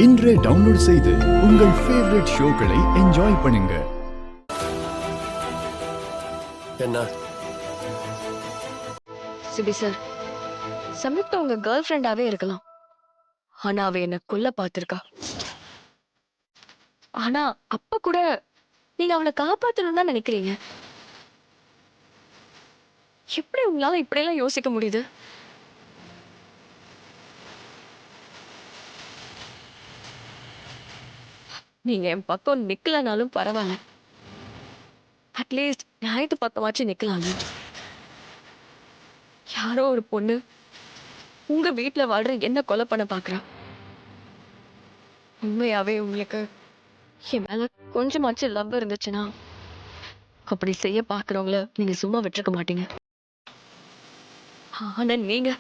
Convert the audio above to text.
இன்றே டவுன்லோட் செய்து உங்கள் ஃபேவரட் ஷோக்களை என்ஜாய் பண்ணுங்க. என்ன சிபி சார், சம்யுக்தா உங்க கேர்ள் ஃப்ரெண்டாவே இருக்கலாம். ஆனா அவ என்ன கொல்ல பார்த்திருக்கா. ஆனா அப்ப கூட நீங்க அவளை காப்பாத்தணும்னு தான் நினைக்கிறீங்க. எப்படி உங்களால இப்படியெல்லாம் யோசிக்க முடியுது? நீங்க என் பக்கம் நிக்கலனாலும் பரவாயில்ல, அட்லீஸ்ட் நியாயத்து பக்கமாச்சும் நிக்கலாங்க. யாரோ ஒரு பொண்ணு உங்க வீட்டுல வாழ்ற என்ன கொலை பண்ண பாக்குறா. உண்மையாவே உங்களுக்கு என் மேல கொஞ்சமாச்சும் லவ் இருந்துச்சுன்னா அப்படி செய்ய பாக்குறவங்கள நீங்க சும்மா விட்டுருக்க மாட்டீங்க. ஆனா நீங்க